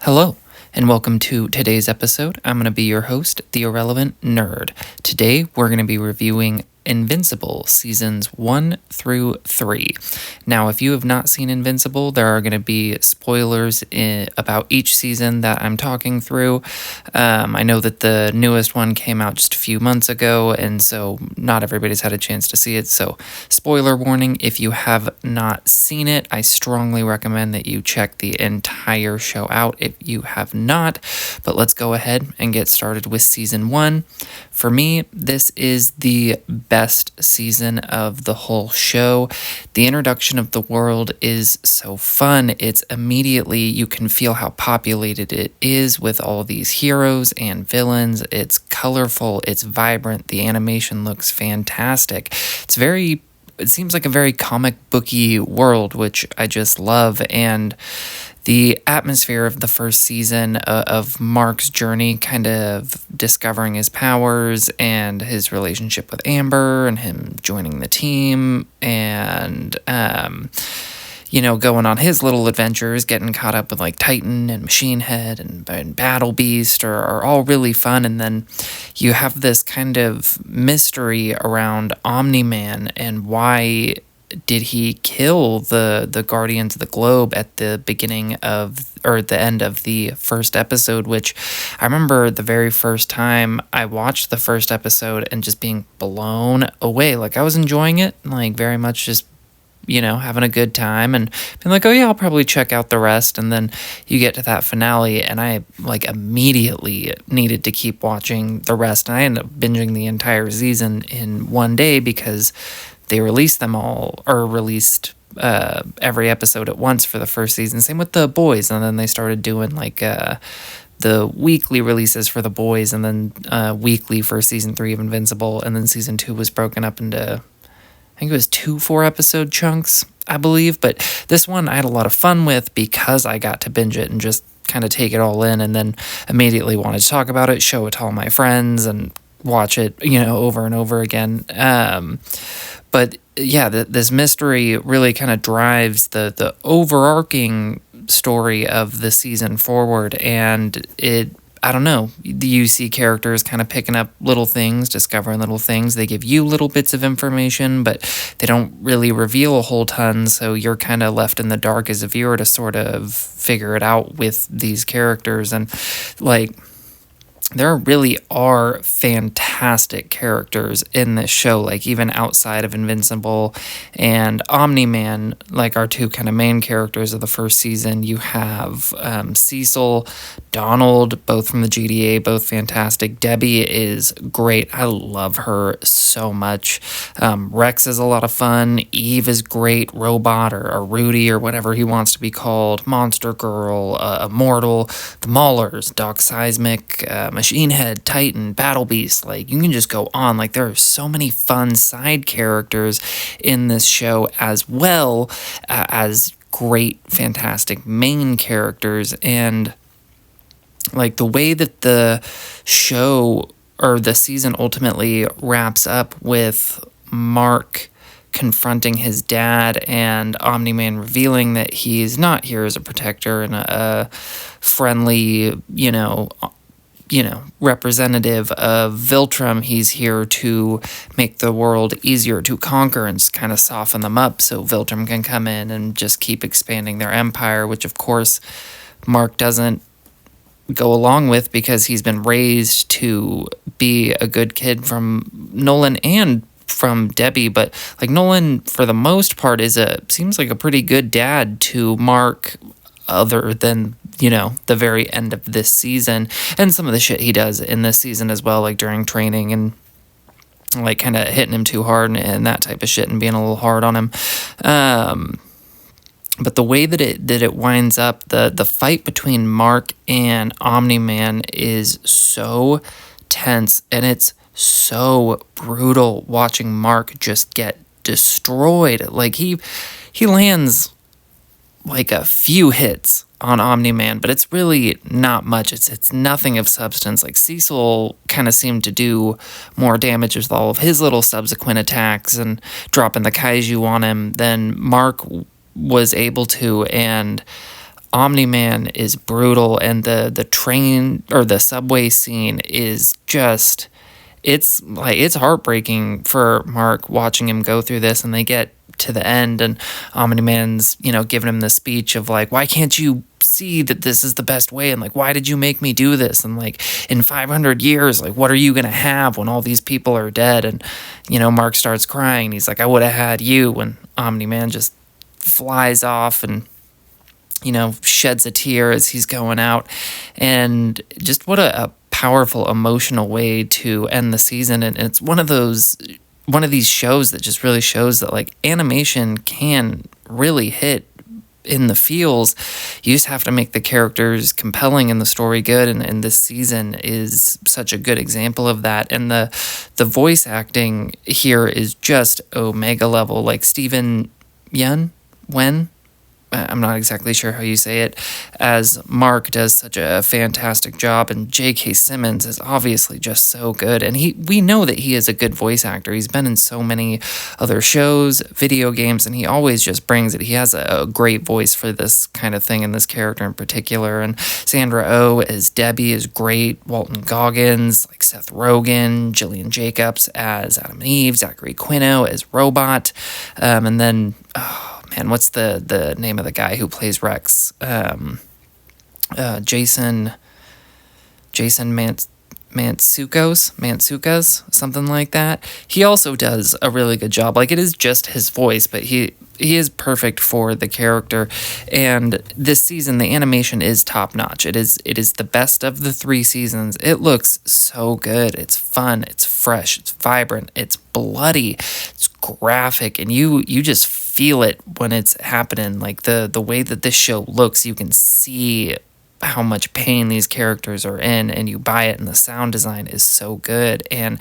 Hello, and welcome to today's episode. I'm going to be your host, The Irrelevant Nerd. Today, we're going to be reviewing Invincible Seasons 1 through 3. Now, if you have not seen Invincible, there are going to be spoilers about each season that I'm talking through. I know that the newest one came out just a few months ago, and so not everybody's had a chance to see it. So, spoiler warning, if you have not seen it, I strongly recommend that you check the entire show out if you have not. But let's go ahead and get started with Season 1. For me, this is the best season of the whole show. The introduction of the world is so fun. It's immediately, you can feel how populated it is with all these heroes and villains. It's colorful, it's vibrant, the animation looks fantastic. It seems like a very comic booky world, which I just love, and the atmosphere of the first season of Mark's journey, kind of discovering his powers and his relationship with Amber and him joining the team and, going on his little adventures, getting caught up with like Titan and Machine Head and Battle Beast are all really fun. And then you have this kind of mystery around Omni-Man and why did he kill the Guardians of the Globe at the beginning of, or the end of the first episode, which I remember the very first time I watched the first episode and just being blown away. Like, I was enjoying it, like very much just, having a good time and being like, oh yeah, I'll probably check out the rest. And then you get to that finale and I like immediately needed to keep watching the rest. And I ended up binging the entire season in one day because they released them all, or released every episode at once for the first season. Same with The Boys, and then they started doing like the weekly releases for The Boys, and then weekly for season 3 of Invincible, and then season 2 was broken up into, I think it was 2 4-episode chunks, I believe. But this one I had a lot of fun with because I got to binge it and just kind of take it all in, and then immediately wanted to talk about it, show it to all my friends, and watch it, over and over again. But yeah, this mystery really kind of drives the overarching story of the season forward. And I don't know, you see characters kind of picking up little things, discovering little things. They give you little bits of information, but they don't really reveal a whole ton. So you're kind of left in the dark as a viewer to sort of figure it out with these characters. And like, there really are fantastic characters in this show, like even outside of Invincible and Omni-Man, like our two kind of main characters of the first season. You have Cecil, Donald, both from the GDA, both fantastic. Debbie is great. I love her so much. Rex is a lot of fun. Eve is great. Robot or Rudy or whatever he wants to be called. Monster Girl, Immortal, the Maulers, Doc Seismic, Machine Head, Titan, Battle Beast. Like, you can just go on. Like, there are so many fun side characters in this show, as well as great, fantastic main characters. And like, the way that the show or the season ultimately wraps up with Mark confronting his dad and Omni-Man revealing that he's not here as a protector and a friendly, representative of Viltrum. He's here to make the world easier to conquer and just kind of soften them up so Viltrum can come in and just keep expanding their empire, which of course Mark doesn't go along with because he's been raised to be a good kid from Nolan and from Debbie. But like, Nolan for the most part seems like a pretty good dad to Mark, other than the very end of this season and some of the shit he does in this season as well, like during training and like kind of hitting him too hard and that type of shit and being a little hard on him. But the way that it winds up, the fight between Mark and Omni-Man is so tense, and it's so brutal watching Mark just get destroyed. Like, he lands like a few hits on Omni-Man, but it's really not much. It's nothing of substance. Like, Cecil kind of seemed to do more damage with all of his little subsequent attacks and dropping the kaiju on him than Mark was able to. And Omni-Man is brutal, and the train or the subway scene is just, it's heartbreaking for Mark watching him go through this, and they get to the end, and Omni-Man's, giving him the speech of like, why can't you see that this is the best way, and like, why did you make me do this, and like, in 500 years, like, what are you gonna have when all these people are dead? And Mark starts crying, and he's like, I would have had you, and Omni-Man just flies off and sheds a tear as he's going out. And just what a powerful emotional way to end the season. And it's one of these shows that just really shows that like animation can really hit in the feels. You just have to make the characters compelling and the story good, and this season is such a good example of that. And the voice acting here is just omega level. Like Steven Yeun, I'm not exactly sure how you say it, as Mark does such a fantastic job, and J.K. Simmons is obviously just so good, and we know that he is a good voice actor. He's been in so many other shows, video games, and he always just brings it. He has a great voice for this kind of thing, and this character in particular. And Sandra Oh as Debbie is great. Walton Goggins, like Seth Rogen, Gillian Jacobs as Adam and Eve, Zachary Quino as Robot, and then man, what's the name of the guy who plays Rex? Jason Mantzoukas, something like that. He also does a really good job. Like, it is just his voice, but he is perfect for the character. And this season, the animation is top notch. It is the best of the 3 seasons. It looks so good. It's fun. It's fresh. It's vibrant. It's bloody. It's graphic, and you just feel it when it's happening. Like the way that this show looks, you can see how much pain these characters are in, and you buy it. And the sound design is so good, and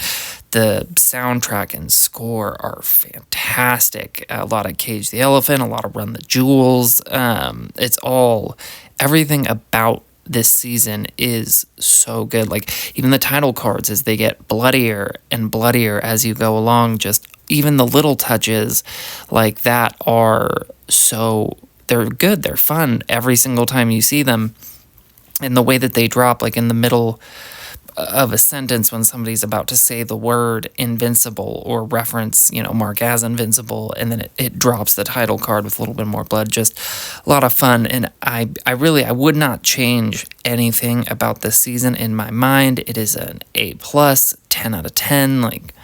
the soundtrack and score are fantastic. A lot of Cage the Elephant, a lot of Run the Jewels. It's all, everything about this season is so good. Like, even the title cards, as they get bloodier and bloodier as you go along, just even the little touches like that are so, they're good, they're fun every single time you see them. And the way that they drop, like in the middle of a sentence when somebody's about to say the word invincible or reference, Mark as invincible, and then it drops the title card with a little bit more blood. Just a lot of fun. And I would not change anything about this season in my mind. It is an A+, 10 out of 10, like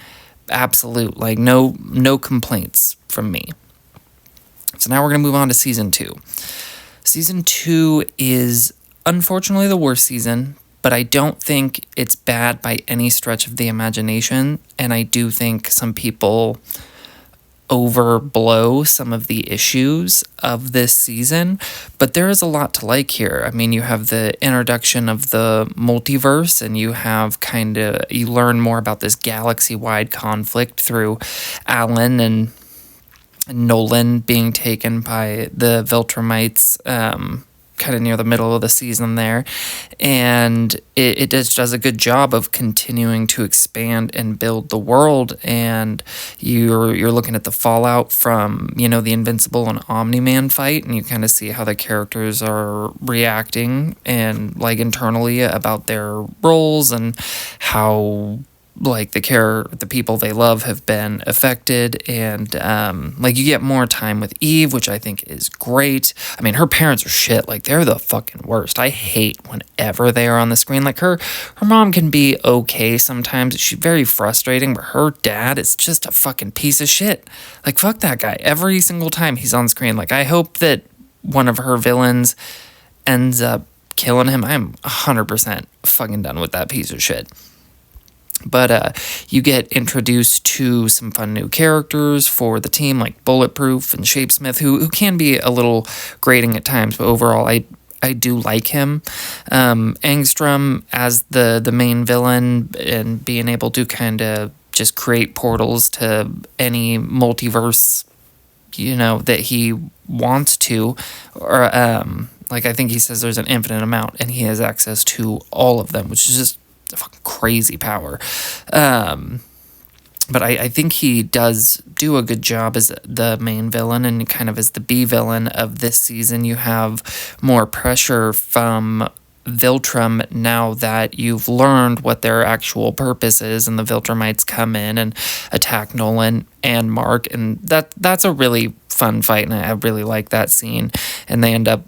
absolute, like no complaints from me. So now we're going to move on to season 2. Season 2 is unfortunately the worst season, but I don't think it's bad by any stretch of the imagination, and I do think some people overblow some of the issues of this season, but there is a lot to like here. I mean, you have the introduction of the multiverse, and you have you learn more about this galaxy-wide conflict through Alan and Nolan being taken by the Viltrumites, kind of near the middle of the season there, and it does a good job of continuing to expand and build the world. And you're looking at the fallout from the Invincible and Omni-Man fight, and you kind of see how the characters are reacting and like internally about their roles, and how like the people they love have been affected. And like you get more time with Eve, which I think is great. I mean, her parents are shit. Like, they're the fucking worst. I hate whenever they are on the screen. Like, her mom can be okay sometimes. She's very frustrating, but her dad is just a fucking piece of shit. Like, fuck that guy every single time he's on screen. Like, I hope that one of her villains ends up killing him. I'm 100% fucking done with that piece of shit. But you get introduced to some fun new characters for the team, like Bulletproof and Shapesmith, who can be a little grating at times, but overall I do like him. Angstrom as the main villain, and being able to kind of just create portals to any multiverse, that he wants to, or like I think he says there's an infinite amount, and he has access to all of them, which is just a fucking crazy power. But I think he does do a good job as the main villain, and kind of as the B villain of this season. You have more pressure from Viltrum now that you've learned what their actual purpose is, and the Viltrumites come in and attack Nolan and Mark, and that's a really fun fight, and I really like that scene. And they end up,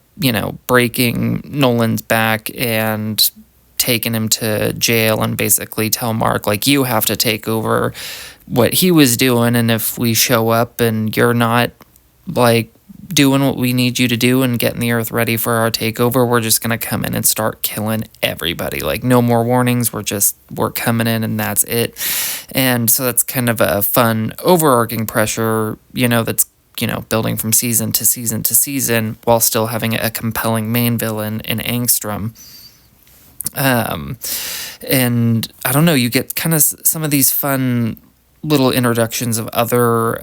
breaking Nolan's back and taking him to jail, and basically tell Mark, like, you have to take over what he was doing, and if we show up and you're not, like, doing what we need you to do and getting the Earth ready for our takeover, we're just gonna come in and start killing everybody. Like, no more warnings, we're coming in and that's it. And so that's kind of a fun overarching pressure, that's building from season to season to season, while still having a compelling main villain in Angstrom. And I don't know, you get kind of some of these fun little introductions of other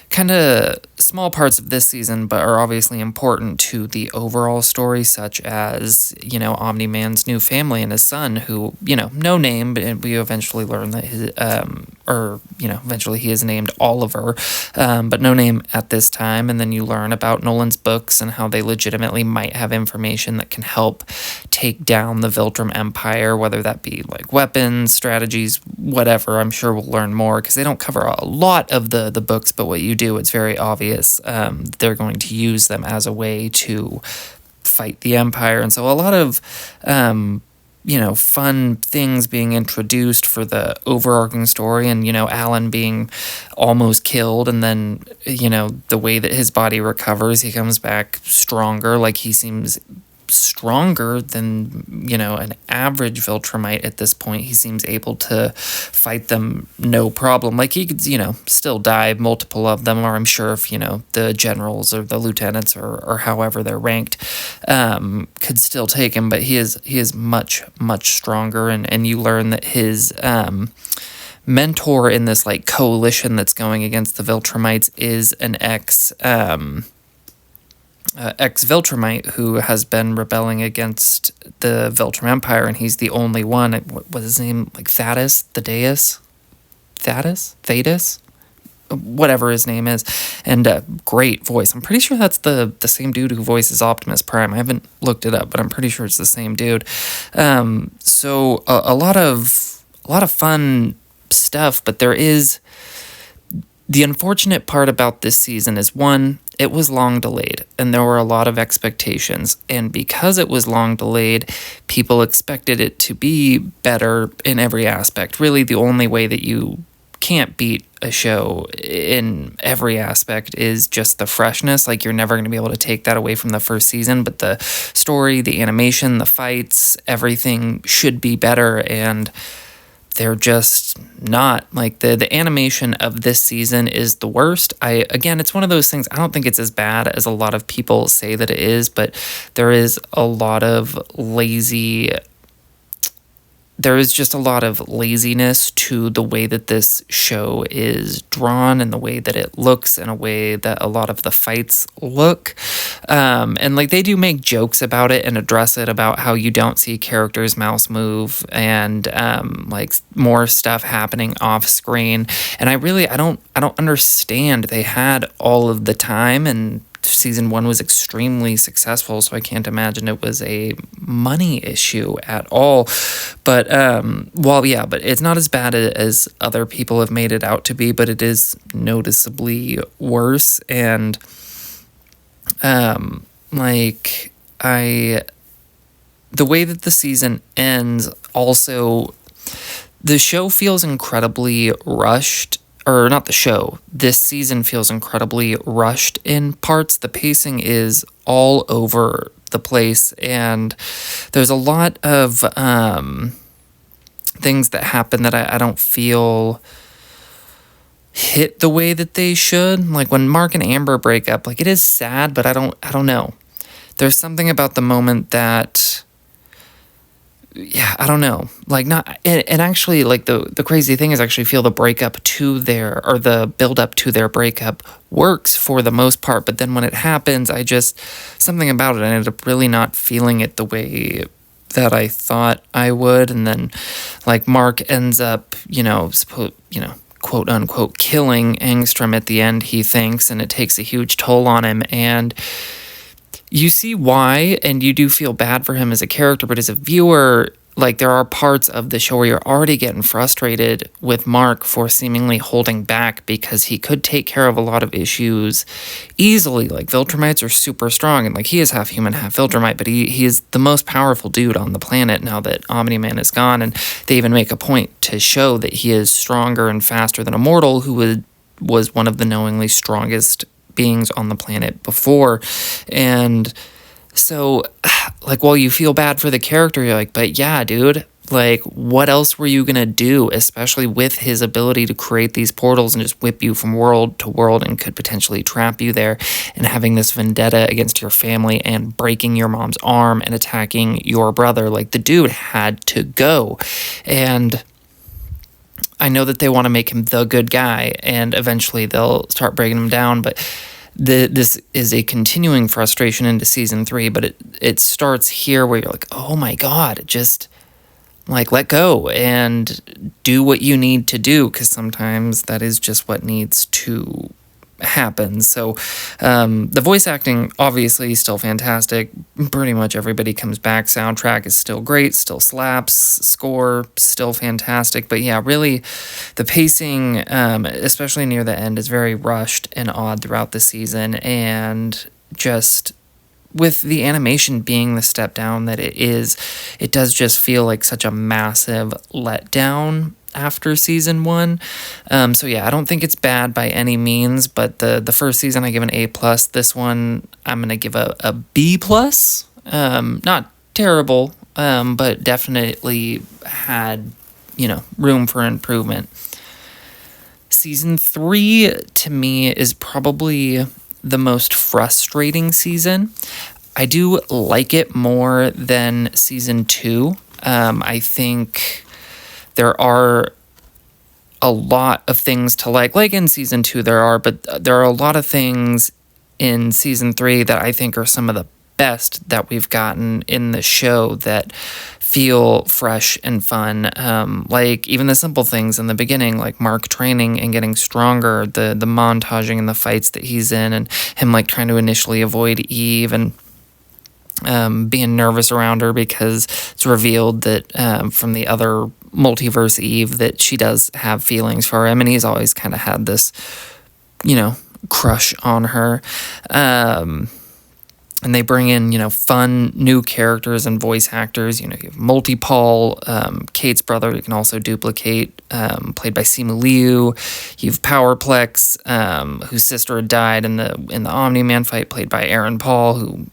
kind of small parts of this season, but are obviously important to the overall story, such as, Omni-Man's new family and his son, who, no name, but we eventually learn that eventually he is named Oliver, but no name at this time. And then you learn about Nolan's books and how they legitimately might have information that can help take down the Viltrum Empire, whether that be like weapons, strategies, whatever. I'm sure we'll learn more, because they don't cover a lot of the books, but what you do, it's very obvious they're going to use them as a way to fight the Empire. And so a lot of fun things being introduced for the overarching story, and, Alan being almost killed, and then, the way that his body recovers, he comes back stronger. Like, he seems stronger than, an average Viltrumite at this point. He seems able to fight them no problem. Like, he could, still die, multiple of them, or I'm sure if, the generals or the lieutenants or however they're ranked, could still take him, but he is much, much stronger, and you learn that his mentor in this, like, coalition that's going against the Viltrumites is an ex-Viltrumite who has been rebelling against the Viltrum Empire, and he's the only one. What was his name? Like, Thaddeus? Thaddeus? Whatever his name is. And a great voice. I'm pretty sure that's the same dude who voices Optimus Prime. I haven't looked it up, but I'm pretty sure it's the same dude. So a lot of fun stuff, but there is... The unfortunate part about this season is, one, it was long delayed, and there were a lot of expectations. And because it was long delayed, people expected it to be better in every aspect. Really, the only way that you can't beat a show in every aspect is just the freshness. Like, you're never going to be able to take that away from the first season, but the story, the animation, the fights, everything should be better, and they're just not. Like, the animation of this season is the worst. Again, it's one of those things, I don't think it's as bad as a lot of people say that it is, but there is just a lot of laziness to the way that this show is drawn, and the way that it looks, and a way that a lot of the fights look. And, like, they do make jokes about it and address it, about how you don't see characters' mouths move, and like, more stuff happening off screen. And I don't understand. They had all of the time, and season 1 was extremely successful, so I can't imagine it was a money issue at all. But but it's not as bad as other people have made it out to be, but it is noticeably worse. And the way that the season ends, also, the show feels incredibly rushed. Or not the show, this season feels incredibly rushed in parts. The pacing is all over the place, and there's a lot of things that happen that I don't feel hit the way that they should. Like, when Mark and Amber break up, like, it is sad, but I don't know. There's something about the moment that... Yeah, I don't know. Like, not, and actually, like, the crazy thing is, I actually feel the the build up to their breakup works for the most part, but then when it happens, something about it, I ended up really not feeling it the way that I thought I would. And then, like, Mark ends up, quote unquote, killing Angstrom at the end, he thinks, and it takes a huge toll on him. And you see why, and you do feel bad for him as a character, but as a viewer, like, there are parts of the show where you're already getting frustrated with Mark for seemingly holding back because he could take care of a lot of issues easily. Like, Viltrumites are super strong, and like, he is half human, half Viltrumite, but he is the most powerful dude on the planet now that Omni-Man is gone, and they even make a point to show that he is stronger and faster than a mortal who was one of the knowingly strongest beings on the planet before. And so, like, while you feel bad for the character, you're like, but yeah, dude, like, what else were you gonna do, especially with his ability to create these portals and just whip you from world to world and could potentially trap you there, and having this vendetta against your family and breaking your mom's arm and attacking your brother? Like, the dude had to go. And I know that they want to make him the good guy, and eventually they'll start breaking him down, but this is a continuing frustration into season 3, but it starts here where you're like, oh my god, just, like, let go and do what you need to do, because sometimes that is just what needs to happen. So the voice acting, obviously, still fantastic. Pretty much everybody comes back. Soundtrack is still great, still slaps. Score, still fantastic. But yeah, really, the pacing, especially near the end, is very rushed and odd throughout the season. And just with the animation being the step down that it is, it does just feel like such a massive letdown after season 1. So yeah, I don't think it's bad by any means, but the first season I give an A+. This one I'm gonna give a B+. Not terrible, but definitely had, room for improvement. Season 3 to me is probably the most frustrating season. I do like it more than season 2. I think there are a lot of things to like in season 2 but there are a lot of things in season 3 that I think are some of the best that we've gotten in the show that feel fresh and fun. Like, even the simple things in the beginning, like Mark training and getting stronger, the montaging and the fights that he's in, and him, like, trying to initially avoid Eve and being nervous around her because it's revealed that from the other multiverse Eve that she does have feelings for him, and he's always kind of had this, crush on her. And they bring in, fun new characters and voice actors. You have Multi-Paul, Kate's brother, you can also duplicate, played by Simu Liu. You have Powerplex, whose sister had died in the Omni-Man fight, played by Aaron Paul, who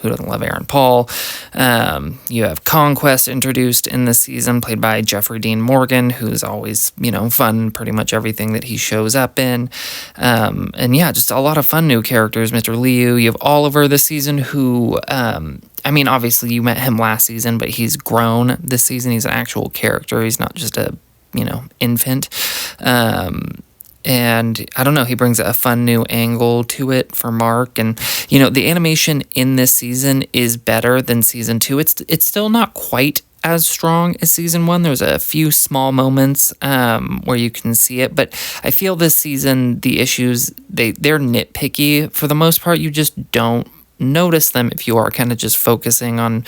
doesn't love Aaron Paul. You have Conquest introduced in this season, played by Jeffrey Dean Morgan, who's always, fun in pretty much everything that he shows up in. And yeah, just a lot of fun new characters. Mr. Liu, you have Oliver this season, who, obviously you met him last season, but he's grown this season. He's an actual character. He's not just a, infant. And I don't know, he brings a fun new angle to it for Mark. And, the animation in this season is better than season 2. It's still not quite as strong as season 1. There's a few small moments where you can see it, but I feel this season, the issues, they're nitpicky. For the most part, you just don't notice them if you are kind of just focusing on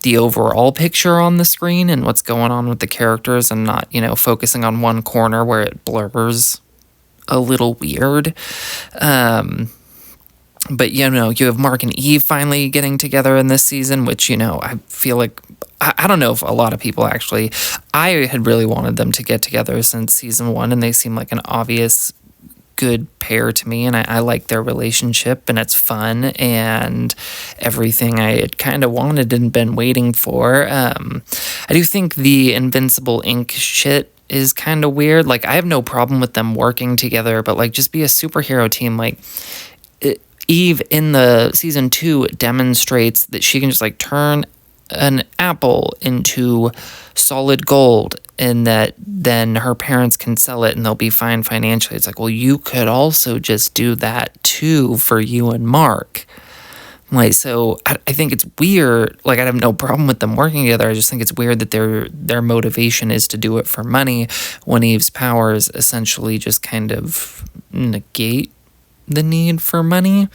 the overall picture on the screen and what's going on with the characters, and not, focusing on one corner where it blurs a little weird. But, you have Mark and Eve finally getting together in this season, which, I feel like, I don't know if a lot of people actually, I had really wanted them to get together since season 1, and they seem like an obvious good pair to me, and I like their relationship, and it's fun, and everything I had kind of wanted and been waiting for. I do think the Invincible Inc. shit is kind of weird. Like, I have no problem with them working together, but, like, just be a superhero team. Like, Eve in the season 2 demonstrates that she can just, like, turn an apple into solid gold, and that then her parents can sell it and they'll be fine financially. It's like, well, you could also just do that too for you and Mark. Like, so I think it's weird. Like, I have no problem with them working together. I just think it's weird that their motivation is to do it for money when Eve's powers essentially just kind of negate the need for money.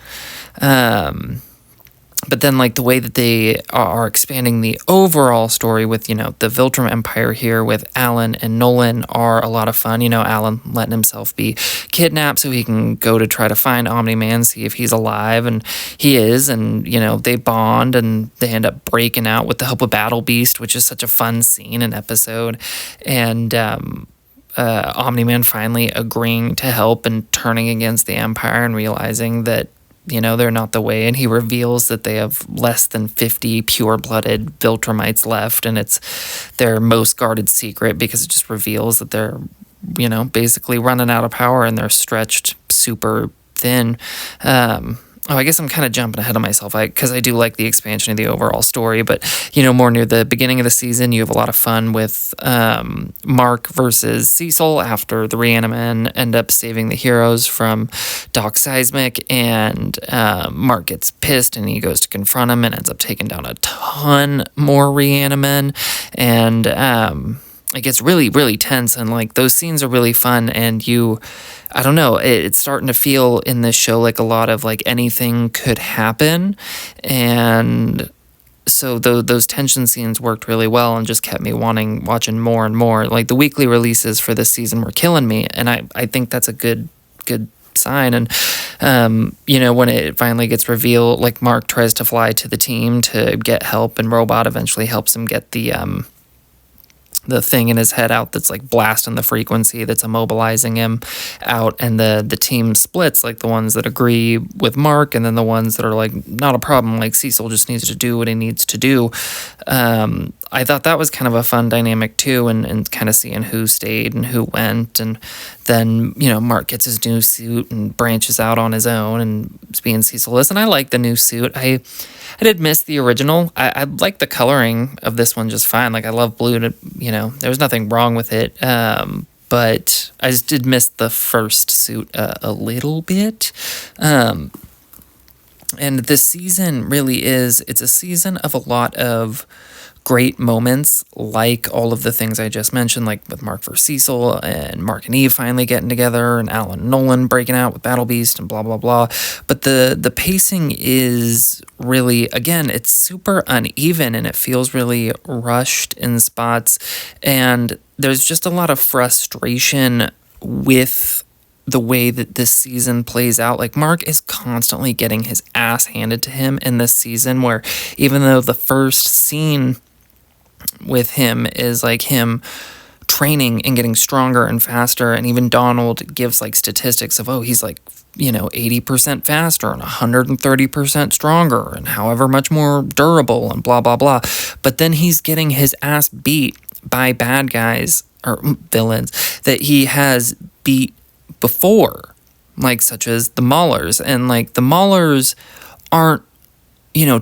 But then, like, the way that they are expanding the overall story with, the Viltrum Empire here with Alan and Nolan are a lot of fun. Alan letting himself be kidnapped so he can go to try to find Omni-Man, see if he's alive, and he is. And, they bond and they end up breaking out with the help of Battle Beast, which is such a fun scene and episode. And, Omni-Man finally agreeing to help and turning against the Empire and realizing that they're not the way, and he reveals that they have less than 50 pure-blooded Viltrumites left, and it's their most guarded secret because it just reveals that they're, basically running out of power and they're stretched super thin. I guess I'm kind of jumping ahead of myself because I do like the expansion of the overall story, but, more near the beginning of the season, you have a lot of fun with Mark versus Cecil after the Reanimen end up saving the heroes from Doc Seismic, and Mark gets pissed and he goes to confront him and ends up taking down a ton more Reanimen, and it gets really, really tense, and like those scenes are really fun, and I don't know, it's starting to feel in this show like a lot of like anything could happen, and so those tension scenes worked really well and just kept me watching more and more. Like the weekly releases for this season were killing me, and I think that's a good sign. And when it finally gets revealed, like Mark tries to fly to the team to get help, and Robot eventually helps him get the thing in his head out that's like blasting the frequency that's immobilizing him out, and the team splits, like the ones that agree with Mark and then the ones that are like, not a problem, like Cecil just needs to do what he needs to do. I thought that was kind of a fun dynamic too, and kind of seeing who stayed and who went, and then Mark gets his new suit and branches out on his own and being Cecil-less, and I like the new suit. I did miss the original. I like the coloring of this one just fine. Like I love blue. There was nothing wrong with it. But I just did miss the first suit a little bit. And this season really it's a season of a lot of great moments, like all of the things I just mentioned, like with Mark versus Cecil and Mark and Eve finally getting together and Alan and Nolan breaking out with Battle Beast and blah, blah, blah. But the pacing is really, again, it's super uneven and it feels really rushed in spots. And there's just a lot of frustration with the way that this season plays out. Like Mark is constantly getting his ass handed to him in this season, where even though the first scene with him is like him training and getting stronger and faster, and even Donald gives like statistics of, he's like 80% faster and 130% stronger and however much more durable and blah blah blah, but then he's getting his ass beat by bad guys or villains that he has beat before, like such as the Maulers, and like the Maulers aren't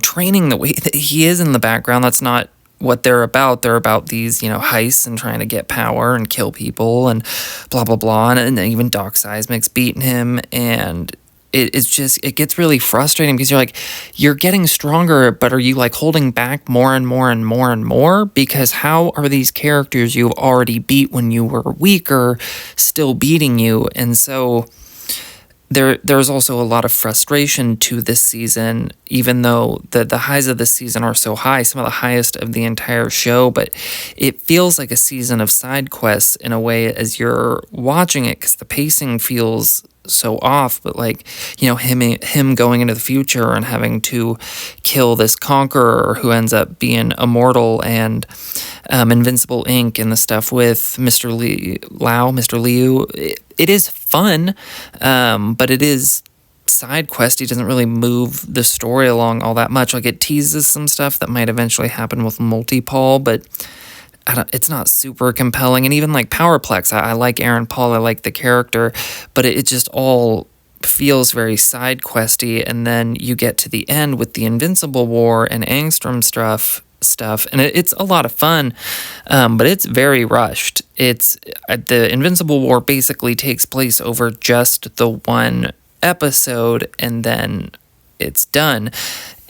training the way that he is in the background. That's not what they're about. They're about these, heists and trying to get power and kill people and blah, blah, blah. And even Doc Seismic's beating him. And it gets really frustrating because you're getting stronger, but are you like holding back more and more and more and more? Because how are these characters you've already beat when you were weaker still beating you? And so there's also a lot of frustration to this season, even though the highs of this season are so high, some of the highest of the entire show, but it feels like a season of side quests in a way as you're watching it, because the pacing feels so off. But him going into the future and having to kill this conqueror who ends up being immortal, and Invincible Inc. and the stuff with Mr. Liu, it is fun, but it is side quest. He doesn't really move the story along all that much. Like it teases some stuff that might eventually happen with Multipol, but it's not super compelling. And even like Powerplex, I like Aaron Paul, I like the character, but it just all feels very side questy. And then you get to the end with the Invincible War and Angstrom stuff, and it's a lot of fun, but it's very rushed. It's the Invincible War basically takes place over just the one episode, and then it's done.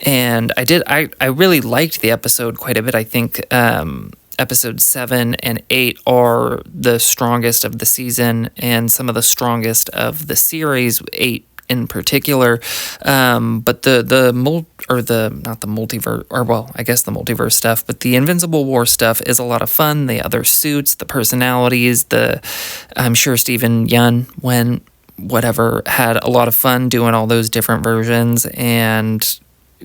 And I really liked the episode quite a bit. I think episodes 7 and 8 are the strongest of the season and some of the strongest of the series, 8 in particular. But not the multiverse, or well, I guess the multiverse stuff, but the Invincible War stuff is a lot of fun. The other suits, the personalities, I'm sure Steven Yeun had a lot of fun doing all those different versions. And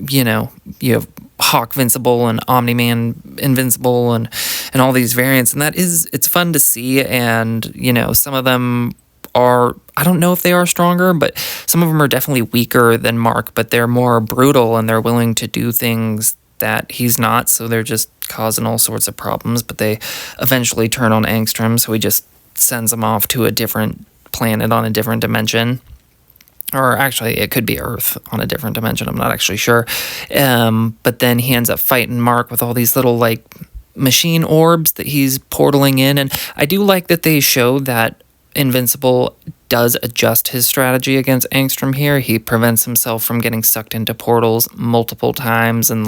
you have Hawk Vincible and Omni-Man Invincible and all these variants, and it's fun to see. And some of them are, I don't know if they are stronger, but some of them are definitely weaker than Mark, but they're more brutal and they're willing to do things that he's not, so they're just causing all sorts of problems. But they eventually turn on Angstrom, so he just sends them off to a different planet on a different dimension. Or actually, it could be Earth on a different dimension. I'm not actually sure. But then he ends up fighting Mark with all these little, machine orbs that he's portaling in. And I do like that they show that Invincible does adjust his strategy against Angstrom here. He prevents himself from getting sucked into portals multiple times and,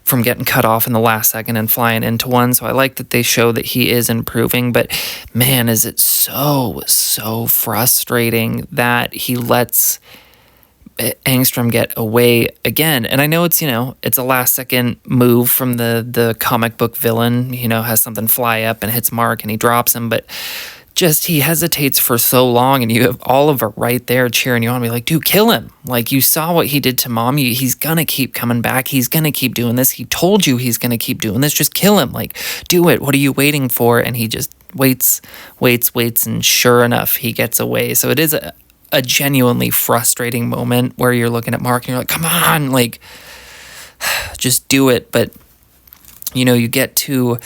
from getting cut off in the last second and flying into one. So I like that they show that he is improving. But, man, is it so frustrating that he lets Angstrom get away again. And I know it's a last-second move from the comic book villain. Has something fly up and hits Mark and he drops him, but just he hesitates for so long, and you have Oliver right there cheering you on, be like, dude, kill him. You saw what he did to Mom. He's gonna keep coming back. He's gonna keep doing this. He told you he's gonna keep doing this. Just kill him. Do it. What are you waiting for? And he just waits, and sure enough, he gets away. So it is a genuinely frustrating moment where you're looking at Mark and you're like, come on, just do it. But you get to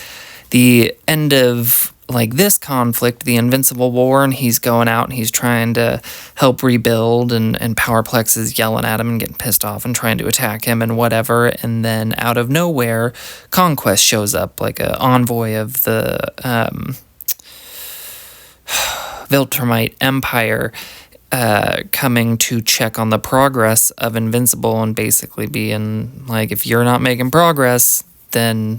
the end of this conflict, the Invincible War, and he's going out and he's trying to help rebuild, and Powerplex is yelling at him and getting pissed off and trying to attack him and whatever. And then out of nowhere, Conquest shows up, like an envoy of the Viltrumite Empire, coming to check on the progress of Invincible and basically being like, if you're not making progress, then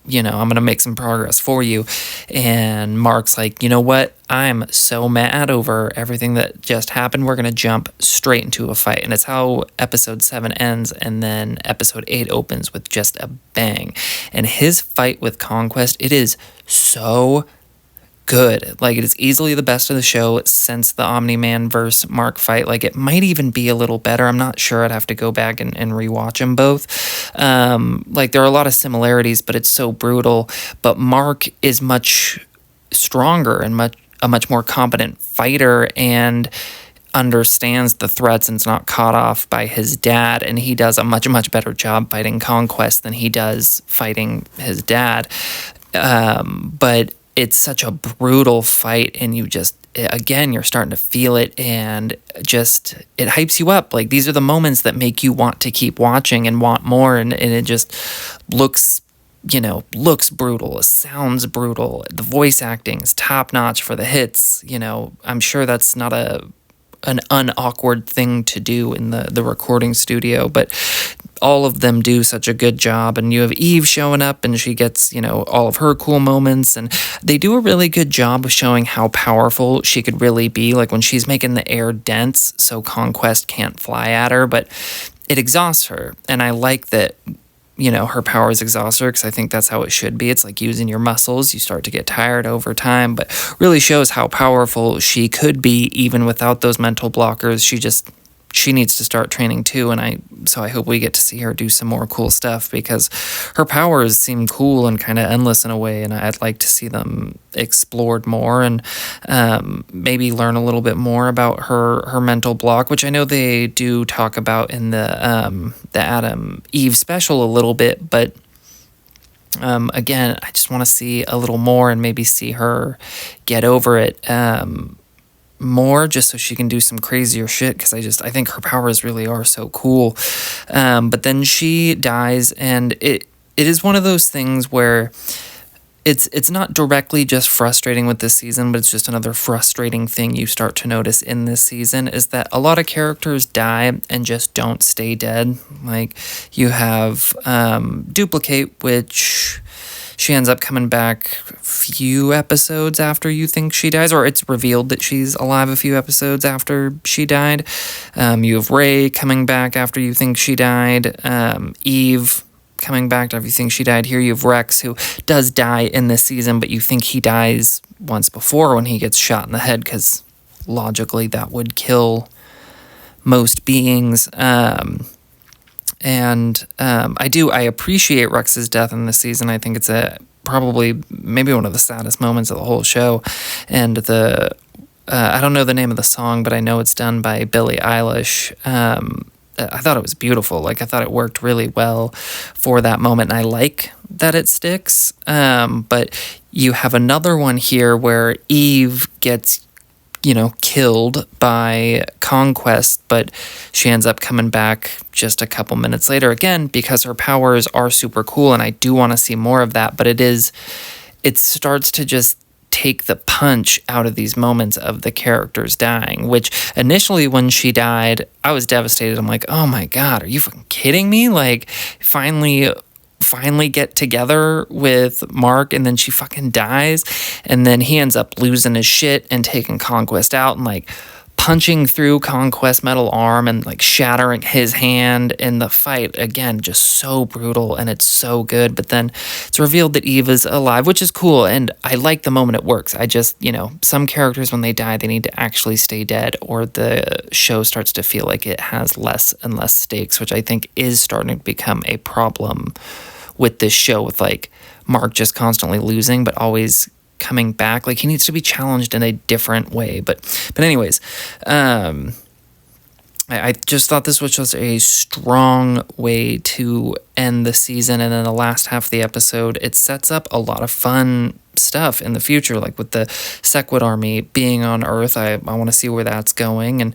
I'm going to make some progress for you. And Mark's like, you know what? I'm so mad over everything that just happened. We're going to jump straight into a fight. And it's how episode 7 ends. And then episode 8 opens with just a bang. And his fight with Conquest, it is so good. It is easily the best of the show since the Omni-Man versus Mark fight. It might even be a little better. I'm not sure. I'd have to go back and rewatch them both. There are a lot of similarities, but it's so brutal. But Mark is much stronger and a much more competent fighter and understands the threats and is not caught off by his dad. And he does a much better job fighting Conquest than he does fighting his dad. But it's such a brutal fight, and you're starting to feel it, and it hypes you up. These are the moments that make you want to keep watching and want more, and it just looks brutal. It sounds brutal. The voice acting is top notch for the hits. I'm sure that's not an unawkward thing to do in the recording studio, but all of them do such a good job. And you have Eve showing up, and she gets all of her cool moments, and they do a really good job of showing how powerful she could really be, when she's making the air dense so Conquest can't fly at her, but it exhausts her. And I like that her powers exhaust her, because I think that's how it should be. It's like using your muscles. You start to get tired over time, but really shows how powerful she could be even without those mental blockers. She needs to start training too, and so I hope we get to see her do some more cool stuff, because her powers seem cool and kind of endless in a way, and I'd like to see them explored more, and maybe learn a little bit more about her mental block, which I know they do talk about in the Adam Eve special a little bit, but again, I just want to see a little more and maybe see her get over it more, just so she can do some crazier shit, because I think her powers really are so cool. But then she dies, and it is one of those things where it's not directly just frustrating with this season, but it's just another frustrating thing you start to notice in this season is that a lot of characters die and just don't stay dead. Like you have Duplicate, which she ends up coming back a few episodes after you think she dies, or it's revealed that she's alive a few episodes after she died. You have Ray coming back after you think she died. Eve coming back to everything she died. Here you have Rex, who does die in this season, but you think he dies once before when he gets shot in the head, because logically that would kill most beings. I appreciate Rex's death in this season. I think it's probably maybe one of the saddest moments of the whole show. And I don't know the name of the song, but I know it's done by Billie Eilish. I thought it was beautiful. Like, I thought it worked really well for that moment, and I like that it sticks. But you have another one here where Eve gets, killed by Conquest, but she ends up coming back just a couple minutes later, again, because her powers are super cool, and I do want to see more of that, but it starts to just take the punch out of these moments of the characters dying, which initially when she died, I was devastated. I'm like, oh my God, are you fucking kidding me? Like, finally get together with Mark, and then she fucking dies, and then he ends up losing his shit and taking Conquest out and like punching through Conquest's metal arm and like shattering his hand in the fight. Again, just so brutal, and it's so good. But then it's revealed that Eve is alive, which is cool, and I like the moment it works. I just, some characters, when they die, they need to actually stay dead, or the show starts to feel like it has less and less stakes, which I think is starting to become a problem with this show, with like Mark just constantly losing but always coming back. Like, he needs to be challenged in a different way. But anyways, I just thought this was just a strong way to end the season. And then the last half of the episode, it sets up a lot of fun stuff in the future, like with the Sequid army being on Earth. I want to see where that's going. And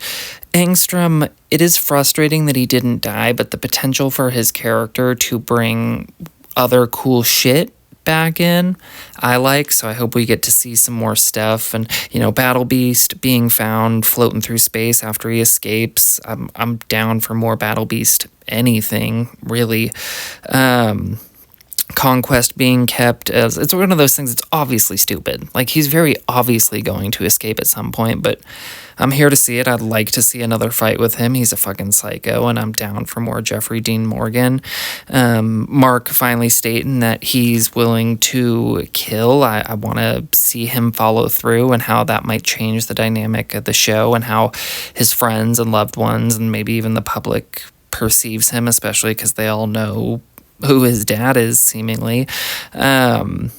Angstrom, it is frustrating that he didn't die, but the potential for his character to bring other cool shit back in, I like. So I hope we get to see some more stuff. And, Battle Beast being found floating through space after he escapes. I'm down for more Battle Beast anything, really. Conquest being kept as, it's one of those things that's obviously stupid. Like, he's very obviously going to escape at some point, but I'm here to see it. I'd like to see another fight with him. He's a fucking psycho, and I'm down for more Jeffrey Dean Morgan. Mark finally stating that he's willing to kill. I want to see him follow through, and how that might change the dynamic of the show, and how his friends and loved ones and maybe even the public perceives him, especially because they all know who his dad is, seemingly. And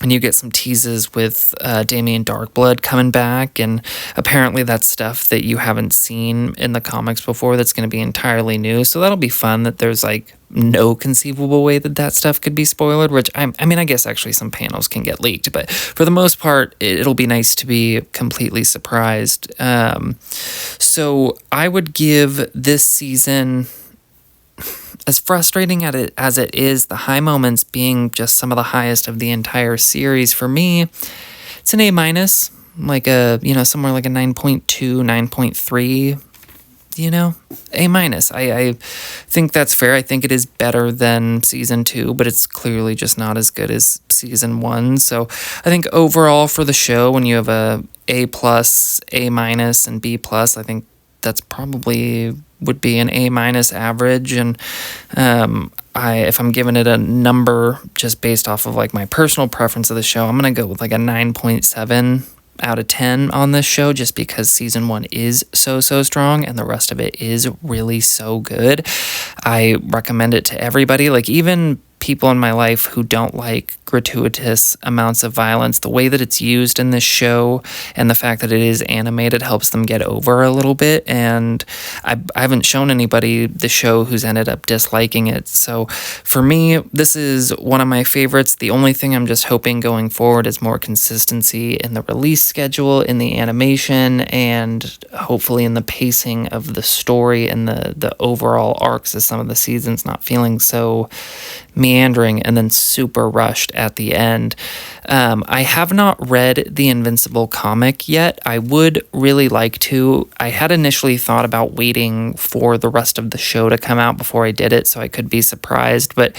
you get some teases with Damien Darkblood coming back, and apparently that's stuff that you haven't seen in the comics before that's going to be entirely new, so that'll be fun that there's like no conceivable way that stuff could be spoiled, which I guess actually some panels can get leaked, but for the most part, it'll be nice to be completely surprised. So I would give this season, as frustrating as it is, the high moments being just some of the highest of the entire series, for me, it's an A-, like somewhere like a 9.2, 9.3, A-. I think that's fair. I think it is better than season 2, but it's clearly just not as good as season 1. So I think overall for the show, when you have a A+, A-, and B+, I think that's probably would be an A- average. And if I'm giving it a number just based off of like my personal preference of the show, I'm gonna go with like a 9.7 out of 10 on this show, just because season 1 is so strong and the rest of it is really so good. I recommend it to everybody, like even people in my life who don't like gratuitous amounts of violence. The way that it's used in this show and the fact that it is animated helps them get over a little bit, and I haven't shown anybody the show who's ended up disliking it. So for me, this is one of my favorites. The only thing I'm just hoping going forward is more consistency in the release schedule, in the animation, and hopefully in the pacing of the story and the overall arcs of some of the seasons not feeling so meandering and then super rushed at the end. I have not read the Invincible comic yet. I would really like to. I had initially thought about waiting for the rest of the show to come out before I did it, so I could be surprised. But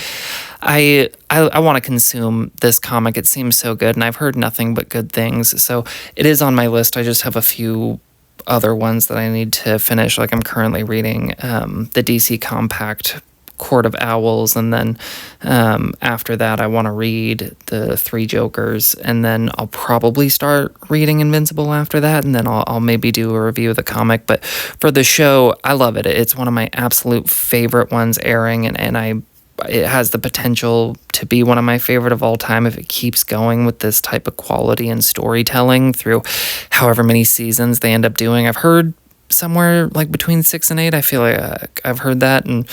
I want to consume this comic. It seems so good, and I've heard nothing but good things. So it is on my list. I just have a few other ones that I need to finish. Like I'm currently reading the DC Compact Court of Owls, and then after that I want to read the Three Jokers, and then I'll probably start reading Invincible after that, and then I'll maybe do a review of the comic. But for the show, I love it. It's one of my absolute favorite ones airing, and it has the potential to be one of my favorite of all time if it keeps going with this type of quality and storytelling through however many seasons they end up doing. I've heard somewhere like between 6 and 8. I feel like I've heard that, and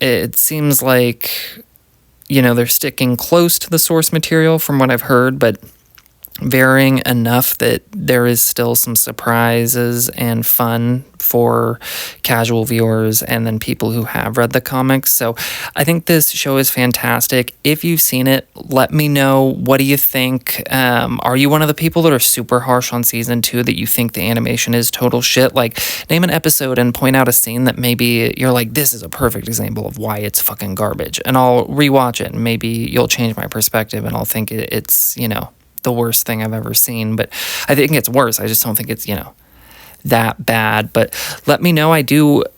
it seems like, they're sticking close to the source material from what I've heard, but varying enough that there is still some surprises and fun for casual viewers and then people who have read the comics. So I think this show is fantastic. If you've seen it, let me know. What do you think? Are you one of the people that are super harsh on season 2, that you think the animation is total shit? Like, name an episode and point out a scene that maybe you're like, this is a perfect example of why it's fucking garbage. And I'll rewatch it, and maybe you'll change my perspective and I'll think it's, the worst thing I've ever seen. But I think it's worse. I just don't think it's, that bad. But let me know.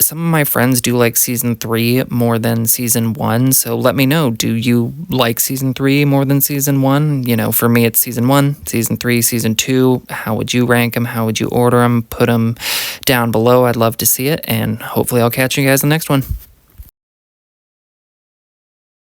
Some of my friends do like season 3 more than season 1. So let me know. Do you like season 3 more than season 1? For me, it's season 1, season 3, season 2. How would you rank them? How would you order them? Put them down below. I'd love to see it. And hopefully I'll catch you guys in the next one.